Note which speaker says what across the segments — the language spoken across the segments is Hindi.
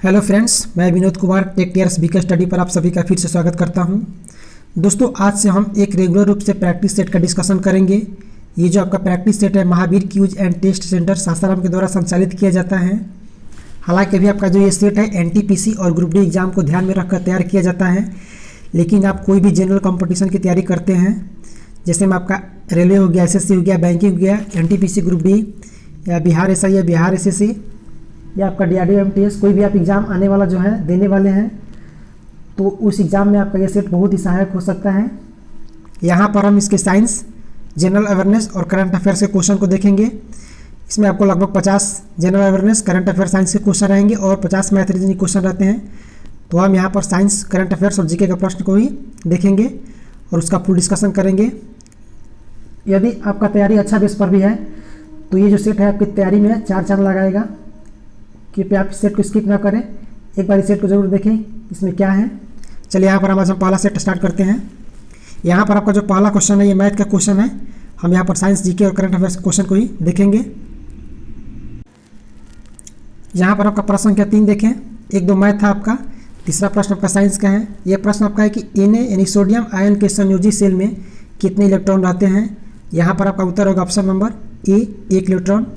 Speaker 1: हेलो फ्रेंड्स, मैं Vinod Kumar tech TRS BK study पर आप सभी का फिर से स्वागत करता हूं। दोस्तों, आज से हम एक रेगुलर रूप से प्रैक्टिस सेट का डिस्कशन करेंगे। ये जो आपका प्रैक्टिस सेट है Mahavir quiz and test centre Sasaram के द्वारा संचालित किया जाता है। हालांकि अभी आपका जो ये सेट है एनटीपीसी और ग्रुप डी एग्जाम को ध्यान में रखकर तैयार किया जाता है, लेकिन आप कोई भी जनरल कॉम्पिटिशन की तैयारी करते हैं, जैसे में आपका रेलवे हो गया, एसएससी हो गया, बैंकिंग हो गया, एनटीपीसी ग्रुप डी या बिहार एसआई या बिहार एसएससी या आपका डीआरडीओ एमटीएस, कोई भी आप एग्ज़ाम आने वाला जो है देने वाले हैं, तो उस एग्ज़ाम में आपका ये सेट बहुत ही सहायक हो सकता है। यहाँ पर हम इसके साइंस, जनरल अवेयरनेस और करंट अफेयर्स के क्वेश्चन को देखेंगे। इसमें आपको लगभग 50 general awareness, current affair, science के क्वेश्चन रहेंगे और 50 मैथ रीजनिंग क्वेश्चन रहते हैं। तो हम यहाँ पर साइंस, करंट अफेयर्स और जीके के प्रश्न को ही देखेंगे और उसका फुल डिस्कशन करेंगे। यदि आपका तैयारी अच्छा बेस पर भी है तो ये जो सेट है आपकी तैयारी में 4 चांद लगाएगा। कृपया आप सेट को स्किप ना करें, एक बार इस सेट को जरूर देखें इसमें क्या है। चलिए यहाँ पर हम पहला सेट स्टार्ट करते हैं। यहाँ पर आपका जो पहला क्वेश्चन है ये मैथ का क्वेश्चन है। हम यहाँ पर साइंस, जीके और करंट अफेयर्स क्वेश्चन को ही देखेंगे। यहाँ पर आपका प्रश्न संख्या 3 देखें, 1-2 मैथ था आपका, तीसरा प्रश्न आपका साइंस का है। यह प्रश्न आपका है कि Na यानी सोडियम आयन के संयोजी सेल में कितने इलेक्ट्रॉन रहते हैं। यहाँ पर आपका उत्तर होगा ऑप्शन नंबर ए, 1 इलेक्ट्रॉन।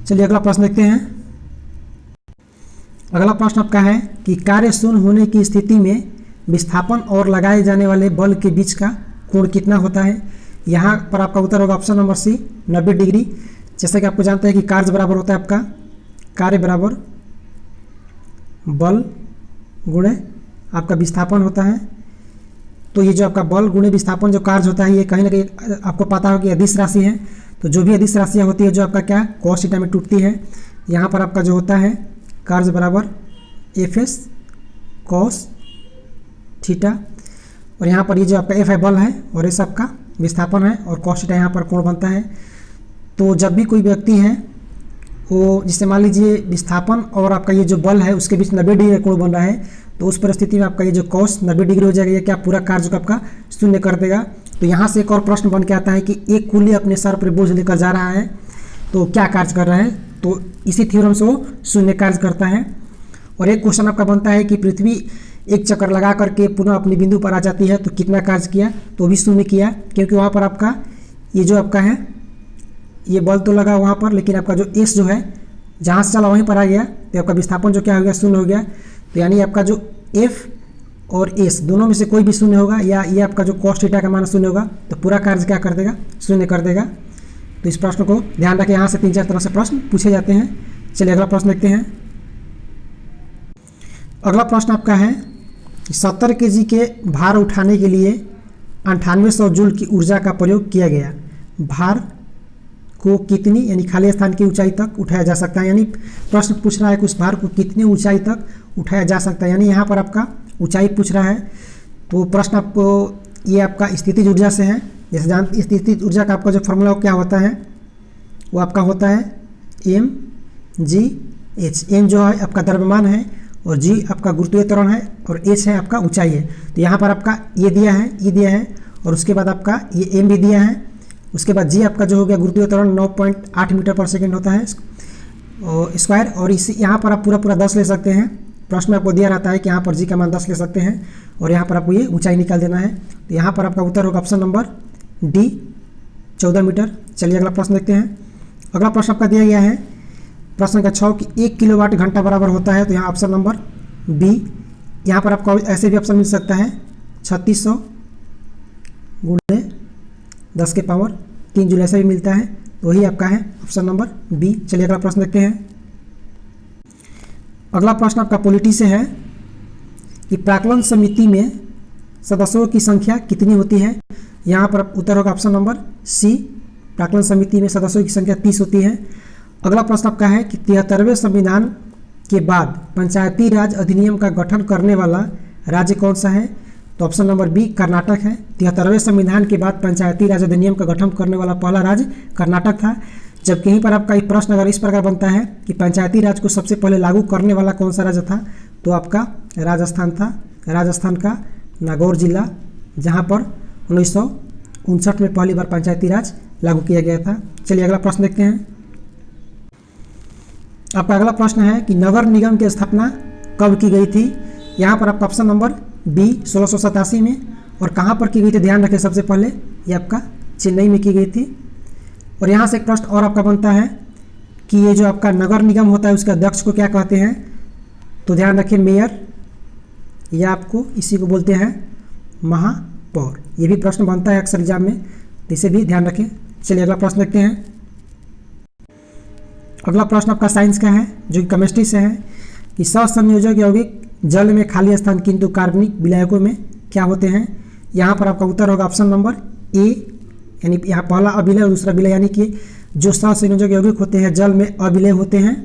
Speaker 1: चलिए अगला प्रश्न देखते हैं। अगला प्रश्न आपका है कि कार्य शून्य होने की स्थिति में विस्थापन और लगाए जाने वाले बल के बीच का कोण कितना होता है। यहाँ पर आपका उत्तर होगा ऑप्शन नंबर सी, 90 डिग्री। जैसे कि आपको जानते हैं कि कार्य बराबर होता है आपका कार्य बराबर बल गुणे आपका विस्थापन होता है। तो ये जो आपका बल गुणे विस्थापन जो कार्य होता है, ये कहीं ना कहीं आपको पता हो कि अदिश राशि है। तो जो भी अदिश राशियाँ होती है जो आपका क्या कॉस थीटा में टूटती है, यहाँ पर आपका जो होता है कार्य बराबर एफ एस कॉस थीटा, और यहाँ पर ये जो आपका एफ है बल है और एस आपका विस्थापन है और कॉस थीटा यहाँ पर कोण बनता है। तो जब भी कोई व्यक्ति है वो, जिससे मान लीजिए विस्थापन और आपका ये जो बल है उसके बीच 90 डिग्री कोण बन रहा है, तो उस परिस्थिति में आपका ये जो कॉस 90 डिग्री हो जाएगा, ये क्या पूरा कार्य को आपका शून्य कर देगा। तो यहाँ से एक और प्रश्न बन के आता है कि एक कुल्ली अपने सर पर बोझ लेकर जा रहा है तो क्या कार्य कर रहा है। तो इसी थ्योरम से वो शून्य कार्य करता है। और एक क्वेश्चन आपका बनता है कि पृथ्वी एक चक्कर लगा करके पुनः अपने बिंदु पर आ जाती है तो कितना कार्य किया, तो भी शून्य किया, क्योंकि वहाँ पर आपका ये जो आपका है ये बल तो लगा वहाँ पर, लेकिन आपका जो एस जो है जहाँ से चला वहीं पर आ गया, तो आपका विस्थापन जो क्या हो गया, शून्य हो गया। तो यानी आपका जो एफ और एस दोनों में से कोई भी शून्य होगा, या ये आपका जो कॉस थीटा का मान शून्य होगा, तो पूरा कार्य क्या कर देगा, शून्य कर देगा। तो इस प्रश्न को ध्यान रखें, यहाँ से 3-4 तरह से प्रश्न पूछे जाते हैं। चलिए अगला प्रश्न देखते हैं। अगला प्रश्न आपका है 70 केजी के भार उठाने के लिए 9800 जूल की ऊर्जा का प्रयोग किया गया। भार को कितनी यानी खाली स्थान की ऊंचाई तक उठाया जा सकता है, यानी प्रश्न पूछ रहा है कि उस भार को कितनी ऊंचाई तक उठाया जा सकता है, यानी यहाँ पर आपका ऊंचाई पूछ रहा है। तो प्रश्न आपको ये आपका स्थितिज ऊर्जा से है। जैसे जानते स्थितिज ऊर्जा का आपका जो फॉर्मूला क्या होता है, वो आपका होता है mgh। m जो है आपका द्रव्यमान है और g आपका गुरुत्वीय त्वरण है और h है आपका ऊंचाई है। तो यहाँ पर आपका ये दिया है, e दिया है, और उसके बाद आपका ये m भी दिया है। उसके बाद g आपका जो हो गया गुरुत्वीय त्वरण 9.8 मीटर पर सेकेंड होता है और स्क्वायर, और इसी यहाँ पर आप पूरा 10 ले सकते हैं। प्रश्न में आपको दिया रहता है कि यहाँ पर g का मान 10 ले सकते हैं और यहाँ पर आपको ये ऊंचाई निकाल देना है। तो यहाँ पर आपका उत्तर होगा ऑप्शन नंबर डी, 14 मीटर। चलिए अगला प्रश्न देखते हैं। अगला प्रश्न आपका दिया गया है प्रश्न का 6 कि 1 किलोवाट घंटा बराबर होता है। तो यहाँ ऑप्शन नंबर बी। यहाँ पर आपको ऐसे भी ऑप्शन मिल सकता है 3600 गुणे 10 के पावर 3 जूल, ऐसा भी मिलता है। तो वही आपका है ऑप्शन नंबर बी। चलिए अगला प्रश्न देखते हैं। अगला प्रश्न आपका पॉलिटी से है कि प्राक्कलन समिति में सदस्यों की संख्या कितनी होती है। यहाँ पर उत्तर होगा ऑप्शन नंबर सी, प्राक्कलन समिति में सदस्यों की संख्या 30 होती है। अगला प्रश्न आपका है कि 73वें संविधान के बाद पंचायती राज अधिनियम का गठन करने वाला राज्य कौन सा है। तो ऑप्शन नंबर बी, कर्नाटक है। 73वें संविधान के बाद पंचायती राज अधिनियम का गठन करने वाला पहला राज्य कर्नाटक था। जबकि यहीं पर आपका एक प्रश्न अगर इस प्रकार बनता है कि पंचायती राज को सबसे पहले लागू करने वाला कौन सा राज्य था, तो आपका राजस्थान था। राजस्थान का नागौर जिला, जहाँ पर 1959 में पहली बार पंचायती राज लागू किया गया था। चलिए अगला प्रश्न देखते हैं। आपका अगला प्रश्न है कि नगर निगम की स्थापना कब की गई थी। यहाँ पर आपका ऑप्शन नंबर बी 1687 में। और कहाँ पर की गई थी, ध्यान रखें सबसे पहले ये आपका चेन्नई में की गई थी। और यहाँ से एक प्रश्न और आपका बनता है कि ये जो आपका नगर निगम होता है उसके अध्यक्ष को क्या कहते हैं, तो ध्यान रखें मेयर, या आपको इसी को बोलते हैं महापौर। ये भी प्रश्न बनता है अक्सर एग्जाम में, तो इसे भी ध्यान रखें। चलिए अगला प्रश्न देखते हैं। अगला प्रश्न आपका साइंस का है जो कि केमिस्ट्री से है कि सहसंयोजक यौगिक जल में खाली स्थान किंतु कार्बनिक विलायकों में क्या होते हैं। यहाँ पर आपका उत्तर होगा ऑप्शन नंबर ए, यानी यहाँ पहला अविलय और दूसरा विलय, यानी कि जो सहसंयोजक यौगिक होते हैं जल में अविलय होते हैं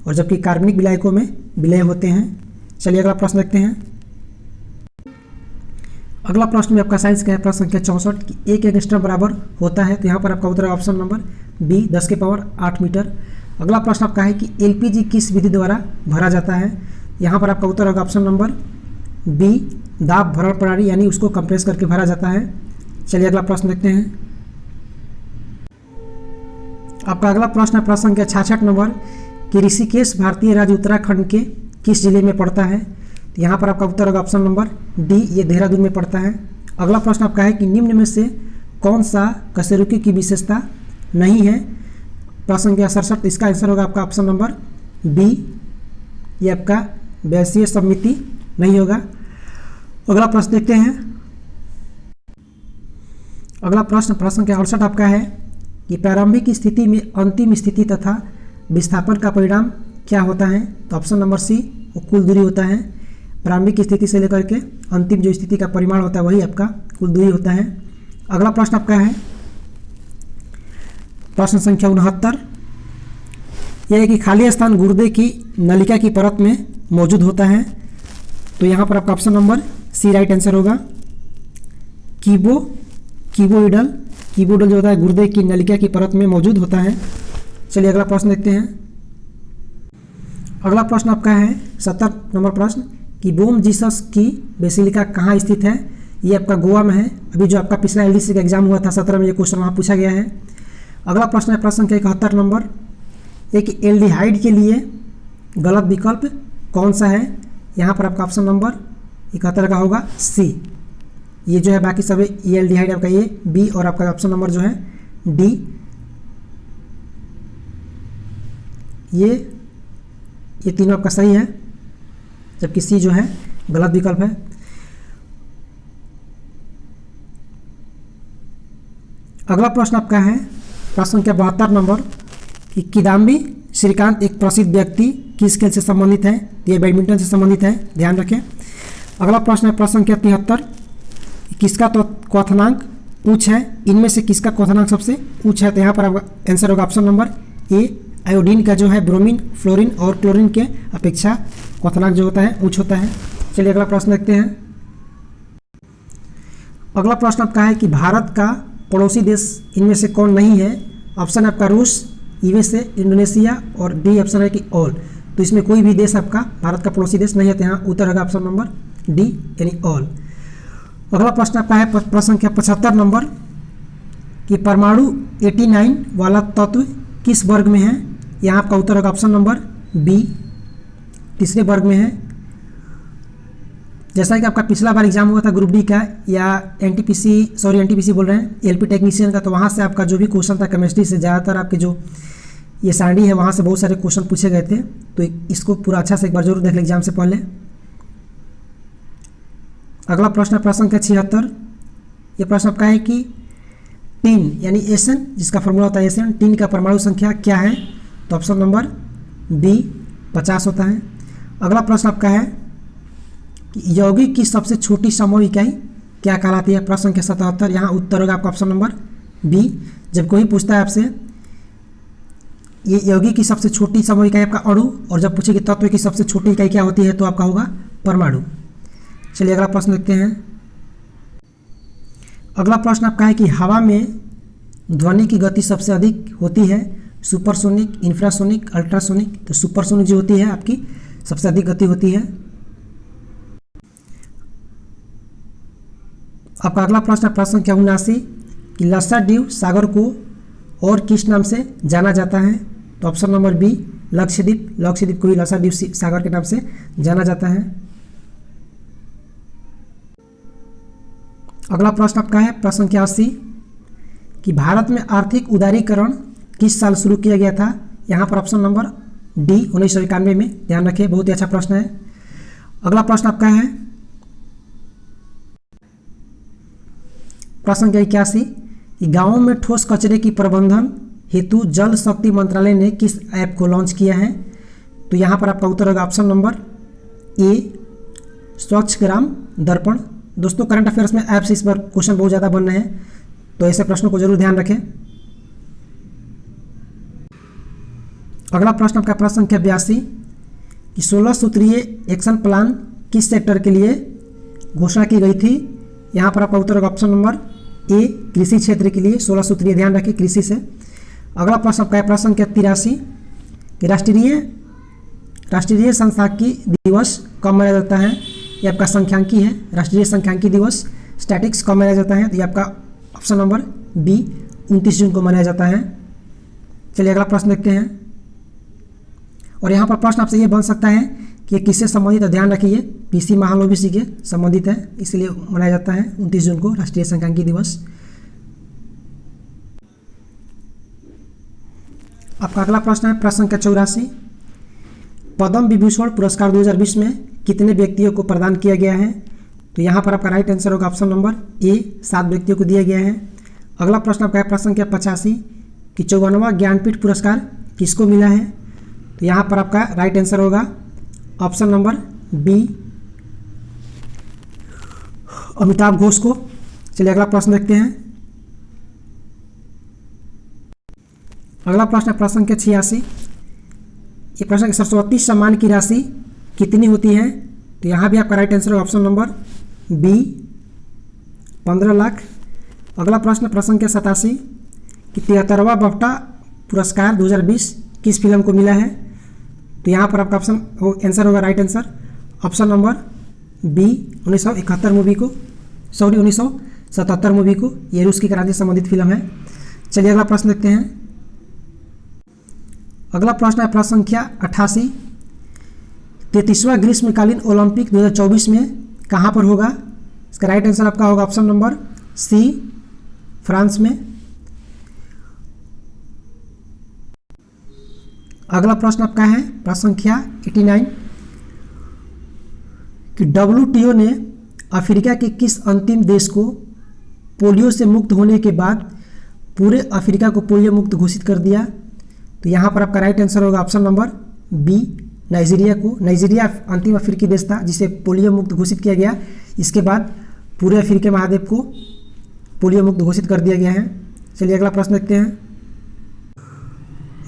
Speaker 1: और जबकि कार्बनिक विलायकों में विलय होते हैं। चलिए अगला प्रश्न देखते हैं। अगला प्रश्न में आपका साइंस का है प्रश्न संख्या 64 कि एक एंगस्ट्रम बराबर होता है, तो यहाँ पर आपका उत्तर है ऑप्शन नंबर बी 10 के पावर 8 मीटर। अगला प्रश्न आपका है कि एलपीजी किस विधि द्वारा भरा जाता है। यहाँ पर आपका उत्तर होगा ऑप्शन नंबर बी दाब भरण प्रणाली, यानी उसको कंप्रेस करके भरा जाता है। चलिए अगला प्रश्न देखते हैं। आपका अगला प्रश्न है प्रश्न संख्या 66 नंबर कि ऋषिकेश भारतीय राज्य उत्तराखंड के किस जिले में पड़ता है। तो यहाँ पर आपका उत्तर होगा ऑप्शन नंबर डी, ये देहरादून में पड़ता है। अगला प्रश्न आपका है कि निम्न में से कौन सा कशेरुकी की विशेषता नहीं है। प्रश्न संख्या 67, इसका आंसर होगा आपका ऑप्शन नंबर बी, ये आपका वैश्वीय समिति नहीं होगा। अगला प्रश्न देखते हैं। अगला प्रश्न संख्या 68 आपका है कि प्रारंभिक स्थिति में अंतिम स्थिति तथा विस्थापन का परिणाम क्या होता है। तो ऑप्शन नंबर सी कुल दूरी होता है। प्रारंभिक स्थिति से लेकर के अंतिम जो स्थिति का परिमाण होता है वही आपका कुल दूरी होता है। अगला प्रश्न आपका है प्रश्न संख्या 69, यह है कि खाली स्थान गुर्दे की नलिका की परत में मौजूद होता है। तो यहाँ पर आपका option number C right answer होगा। कीबोइडल जो होता है गुर्दे की नलिका की परत में मौजूद होता है। चलिए अगला प्रश्न देखते हैं। अगला प्रश्न आपका है 70 नंबर प्रश्न कि बोम जीसस की बेसिलिका कहाँ स्थित है। ये आपका गोवा में है। अभी जो आपका पिछला एलडीसी का एग्जाम हुआ था 17 में, ये क्वेश्चन वहाँ पूछा गया है। अगला प्रश्न है प्रश्न संख्या 71 नंबर, एक एल्डिहाइड के लिए गलत विकल्प कौन सा है। यहाँ पर आपका ऑप्शन नंबर 71 का होगा सी। ये जो है बाकी सब ये एल्डिहाइड आपका ये बी, और आपका ऑप्शन नंबर जो है डी, ये तीनों आपका सही है, जबकि सी जो है गलत विकल्प है। अगला प्रश्न आपका है प्रश्न संख्या 72 नंबर कि किदाम्बी श्रीकांत एक प्रसिद्ध व्यक्ति किस खेल से संबंधित है। ये बैडमिंटन से संबंधित है, ध्यान रखें। अगला प्रश्न है प्रश्न संख्या 73, किसका तो क्वथनांक उच्च है, इनमें से किसका क्वथनांक सबसे उच्च है। तो यहाँ पर आपका आंसर होगा ऑप्शन नंबर ए, आयोडीन का जो है ब्रोमीन, फ्लोरीन और क्लोरीन के अपेक्षा क्वथनांक जो होता है उच्च होता है। चलिए अगला प्रश्न देखते हैं। अगला प्रश्न आपका है कि भारत का पड़ोसी देश इनमें से कौन नहीं है। ऑप्शन है आपका रूस, यूएसए, इंडोनेशिया और डी ऑप्शन है कि ऑल। तो इसमें कोई भी देश आपका भारत का पड़ोसी देश नहीं है, तो यहाँ उत्तर होगा ऑप्शन नंबर डी यानी ऑल। अगला प्रश्न आपका है प्रश्न संख्या 75 नंबर कि परमाणु 89 वाला तत्व किस वर्ग में है। यहाँ आपका उत्तर होगा ऑप्शन नंबर बी, तीसरे वर्ग में है। जैसा कि आपका पिछला बार एग्जाम हुआ था ग्रुप डी का या एनटीपीसी बोल रहे हैं, एलपी टेक्नीशियन का, तो वहाँ से आपका जो भी क्वेश्चन था केमिस्ट्री से ज़्यादातर आपके जो ये सारणी है वहाँ से बहुत सारे क्वेश्चन पूछे गए थे। तो इसको पूरा अच्छा से एक बार जरूर देख लें एग्जाम से पहले। अगला प्रश्न है प्रश्न संख्या 76। ये प्रश्न आपका है कि टीन यानी एसन, जिसका फॉर्मूला होता है एसन, टीन का परमाणु संख्या क्या है। तो ऑप्शन नंबर बी 50 होता है। अगला प्रश्न आपका है कि यौगिक की सबसे छोटी समूह इकाई क्या कहलाती है। प्रश्न संख्या 77, यहाँ उत्तर होगा आपका ऑप्शन नंबर बी। जब कोई पूछता है आपसे ये यौगिक की सबसे छोटी समूह इकाई आपका अणु, और जब पूछे कि तत्व की सबसे छोटी इकाई क्या होती है तो आपका होगा परमाणु। चलिए अगला प्रश्न देखते हैं। अगला प्रश्न आपका है कि हवा में ध्वनि की गति सबसे अधिक होती है, सुपरसोनिक, इंफ्रासोनिक, अल्ट्रासोनिक। तो सुपरसोनिक जो होती है आपकी सबसे अधिक गति होती है। आपका अगला प्रश्न है प्रश्न संख्या 79 कि लस्साड्वीप सागर को और किस नाम से जाना जाता है। तो option number B Lakshadweep, Lakshadweep को भी लक्षद्वीप सागर के नाम से जाना जाता है। अगला प्रश्न आपका है प्रश्न संख्या 80 कि भारत में आर्थिक उदारीकरण किस साल शुरू किया गया था। यहाँ पर ऑप्शन नंबर डी 1991 में, ध्यान रखिए, बहुत ही अच्छा प्रश्न है। अगला प्रश्न आपका है प्रश्न संख्या 81 कि गाँवों में ठोस कचरे की प्रबंधन हेतु जल शक्ति मंत्रालय ने किस ऐप को लॉन्च किया है। तो यहाँ पर आपका उत्तर होगा ऑप्शन नंबर ए स्वच्छ ग्राम दर्पण। दोस्तों करंट अफेयर्स में ऐप से इस बार क्वेश्चन बहुत ज़्यादा बन रहे हैं, तो ऐसे प्रश्नों को जरूर ध्यान रखें। अगला प्रश्न आपका प्रश्न संख्या 82 कि 16 सूत्रीय एक्शन प्लान किस सेक्टर के लिए घोषणा की गई थी। यहाँ पर आपका उत्तर होगा ऑप्शन नंबर ए कृषि क्षेत्र के लिए 16 सूत्रीय, ध्यान रखिए कृषि से। अगला प्रश्न आपका है प्रश्न संख्या 83 कि राष्ट्रीय सांख्यिकी दिवस कब मनाया जाता है। ये आपका संख्यांकी है, राष्ट्रीय सांख्यिकी दिवस स्टैटिक्स कब मनाया जाता है। तो ये आपका ऑप्शन नंबर बी 29 जून को मनाया जाता है। चलिए अगला प्रश्न देखते हैं। और यहाँ पर प्रश्न आपसे ये बन सकता है कि ये किससे संबंधित है, ध्यान रखिए पीसी महान ओबीसी के संबंधित है, इसलिए मनाया जाता है 29 जून को राष्ट्रीय सांख्यिकी दिवस। आपका अगला प्रश्न है प्रश्न संख्या 84 पद्म विभूषण पुरस्कार 2020 में कितने व्यक्तियों को प्रदान किया गया है। तो यहाँ पर आपका राइट आंसर होगा ऑप्शन नंबर ए 7 व्यक्तियों को दिया गया है। अगला प्रश्न आपका है प्रश्न संख्या 85 कि 54वां ज्ञानपीठ पुरस्कार किसको मिला है। तो यहाँ पर आपका राइट आंसर होगा option number B Amitabh Ghosh को। चलिए अगला प्रश्न देखते हैं। अगला प्रश्न है प्रश्न संख्या 86 ये प्रश्न सरस्वती सम्मान की राशि कितनी होती है। तो यहाँ भी आपका राइट आंसर है ऑप्शन नंबर बी 15 लाख। अगला प्रश्न प्रश्न संख्या 87 कि 73वां बाफ्टा पुरस्कार 2020 किस फिल्म को मिला है। तो यहाँ पर आपका आंसर होगा right answer option number B 1971 movie को, 1977 मूवी को, ये रूस की क्रांति से संबंधित फिल्म है। चलिए अगला प्रश्न देखते हैं। अगला प्रश्न है प्रश्न संख्या 88 33वां ग्रीष्मकालीन ओलंपिक 2024 में कहाँ पर होगा। इसका राइट आंसर आपका होगा ऑप्शन नंबर सी फ्रांस में। अगला प्रश्न आपका है प्रश्न संख्या 89 कि WTO ने अफ्रीका के किस अंतिम देश को पोलियो से मुक्त होने के बाद पूरे अफ्रीका को पोलियो मुक्त घोषित कर दिया। तो यहाँ पर आपका राइट आंसर होगा ऑप्शन नंबर बी नाइजीरिया को। नाइजीरिया अंतिम अफ्रीकी देश था जिसे पोलियो मुक्त घोषित किया गया, इसके बाद पूरे अफ्रीकी महाद्वीप को पोलियो मुक्त घोषित कर दिया गया है। चलिए अगला प्रश्न देखते हैं।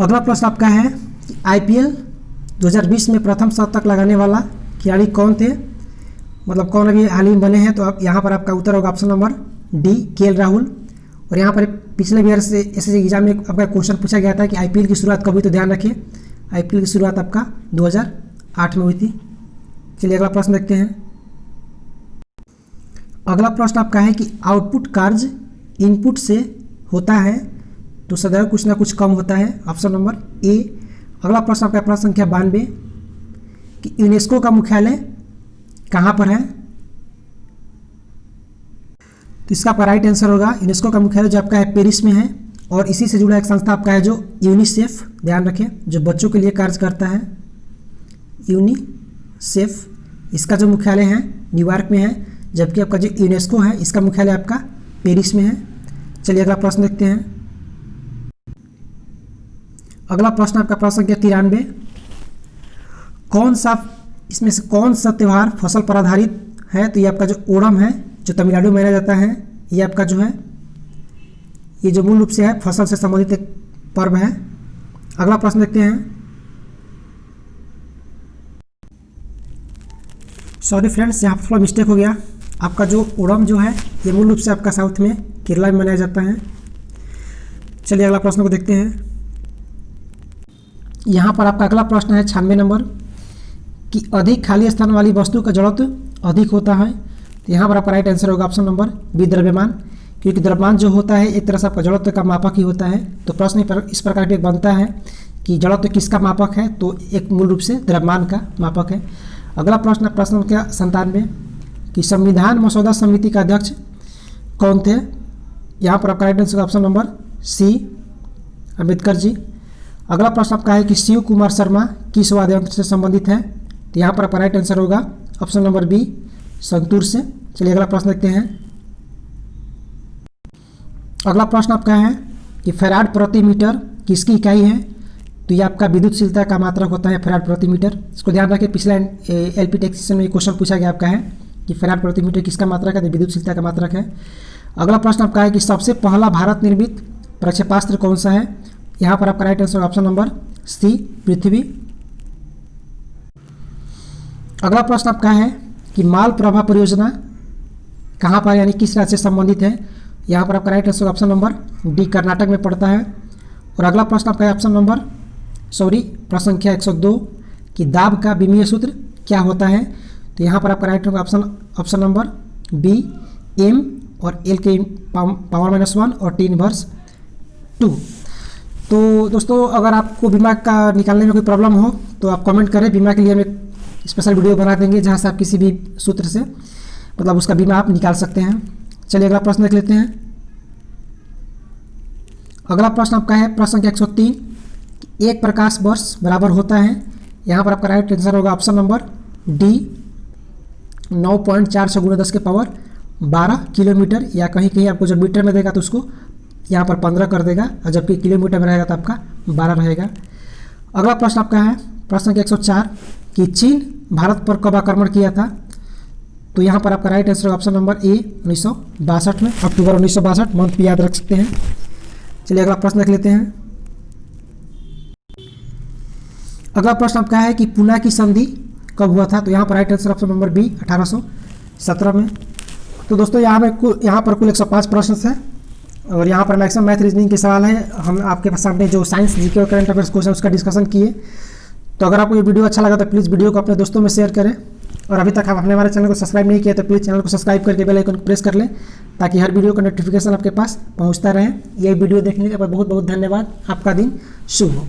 Speaker 1: अगला प्रश्न आपका है कि IPL 2020 में प्रथम शतक लगाने वाला खिलाड़ी कौन थे, मतलब कौन अभी हाल ही में बने हैं। तो अब यहाँ पर आपका उत्तर होगा option number D KL Rahul. और यहाँ पर पिछले ईयर से SSC एग्जाम में आपका क्वेश्चन पूछा गया था कि IPL की शुरुआत कब हुई, तो ध्यान रखिए IPL की शुरुआत आपका 2008 में हुई थी। चलिए अगला प्रश्न देखते हैं। अगला प्रश्न आपका है कि आउटपुट कार्य इनपुट से होता है तो सदैव कुछ ना कुछ कम होता है, ऑप्शन नंबर ए। अगला प्रश्न आपका प्रश्न संख्या 92 कि यूनेस्को का मुख्यालय कहाँ पर है। तो इसका आपका राइट आंसर होगा यूनेस्को का मुख्यालय जो आपका है पेरिस में है, और इसी से जुड़ा एक संस्था आपका है जो यूनिसेफ, ध्यान रखें, जो बच्चों के लिए कार्य करता है, यूनिसेफ। इसका जो मुख्यालय है न्यूयॉर्क में है, जबकि आपका जो यूनेस्को है इसका मुख्यालय आपका पेरिस में है। चलिए अगला प्रश्न देखते हैं। अगला प्रश्न आपका प्रश्न संख्या 93 इसमें से कौन सा त्यौहार फसल पर आधारित है। तो ये आपका जो ओणम है जो तमिलनाडु में मनाया जाता है, ये आपका जो है ये जो मूल रूप से है फसल से संबंधित एक पर्व है। अगला प्रश्न देखते हैं। सॉरी फ्रेंड्स, यहाँ पर थोड़ा मिस्टेक हो गया। आपका जो ओणम जो है ये मूल रूप से आपका साउथ में केरला में मनाया जाता है। चलिए अगला प्रश्न को देखते हैं। यहाँ पर आपका अगला प्रश्न है 96 नंबर कि अधिक खाली स्थान वाली वस्तु का जड़त्व अधिक होता है। तो यहाँ पर आपका राइट आंसर होगा ऑप्शन नंबर बी द्रव्यमान, क्योंकि द्रव्यमान जो होता है एक तरह से आपका जड़त्व का मापक ही होता है। तो प्रश्न इस प्रकार के बनता है कि जड़त्व किसका मापक है, तो एक मूल रूप से द्रव्यमान का मापक है। अगला प्रश्न संख्या 97 कि संविधान मसौदा समिति का अध्यक्ष कौन थे। यहाँ पर आपका right answer option number C Ambedkar ji. अगला प्रश्न आपका है कि शिव कुमार शर्मा किस वाद्य यंत्र से संबंधित है, तो यहाँ पर आपका राइट आंसर होगा ऑप्शन नंबर बी संतूर से। चलिए अगला प्रश्न देखते हैं। अगला प्रश्न आपका है कि फैराड प्रति मीटर किसकी इकाई है, तो ये आपका विद्युतशीलता का मात्रक होता है फैराड प्रति मीटर। इसको ध्यान रखें, पिछला एलपी टेक्स्ट सेक्शन में ये क्वेश्चन पूछा गया आपका है कि फैराड प्रति मीटर किसका मात्रक है, तो विद्युतशीलता का मात्रक है। अगला प्रश्न आपका है कि सबसे पहला भारत निर्मित प्रक्षेपास्त्र कौन सा है, यहाँ पर आपका right answer option number C पृथ्वी। अगला प्रश्न आपका है कि माल प्रभा परियोजना कहाँ पर यानी किस राज्य से संबंधित है, यहाँ पर आपका right answer option number D Karnataka में पड़ता है। और अगला प्रश्न आपका है प्रश्न संख्या 102 कि दाब का विमीय सूत्र क्या होता है, तो यहाँ पर आपका right option number B M और एल के पावर -1 और टी इनवर्स 2। तो दोस्तों अगर आपको बीमा का निकालने में कोई प्रॉब्लम हो तो आप कमेंट करें, बीमा के लिए हम एक स्पेशल वीडियो बना देंगे जहाँ से आप किसी भी सूत्र से मतलब उसका बीमा आप निकाल सकते हैं। चलिए अगला प्रश्न देख लेते हैं। अगला प्रश्न आपका है प्रश्न संख्या 103 एक प्रकाश वर्ष बराबर होता है, यहाँ पर आपका राइट आंसर होगा ऑप्शन नंबर डी 9.4 × 10 के पावर 12 किलोमीटर, या कहीं कहीं आपको जब मीटर में देगा तो उसको यहाँ पर 15 कर देगा, और जबकि किलोमीटर में रहेगा तो आपका 12 रहेगा। अगला प्रश्न आपका है प्रश्न संख्या 104 कि चीन भारत पर कब आक्रमण किया था, तो यहाँ पर आपका right answer option number A 1962 में, अक्टूबर 1962 मंथ भी याद रख सकते हैं। चलिए अगला प्रश्न देख लेते हैं। अगला प्रश्न आपका है कि पूना की संधि कब हुआ था, तो यहाँ पर right answer option number B 1817 में। तो दोस्तों यहाँ पर कुल 105 प्रश्न हैं और यहाँ पर मैक्सिमम मैथ रीजनिंग के सवाल है। हम आपके सामने जो साइंस जीके और करंट अफेयर्स क्वेश्चन उसका डिस्कशन किए। तो अगर आपको ये वीडियो अच्छा लगा तो प्लीज़ वीडियो को अपने दोस्तों में शेयर करें, और अभी तक आपने हमारे चैनल को सब्सक्राइब नहीं किया तो प्लीज़ चैनल को सब्सक्राइब करके बेल आइकन को प्रेस कर लें ताकि हर वीडियो का नोटिफिकेशन आपके पास पहुँचता रहे। ये वीडियो देखने के बाद बहुत बहुत धन्यवाद। आपका दिन शुभ हो।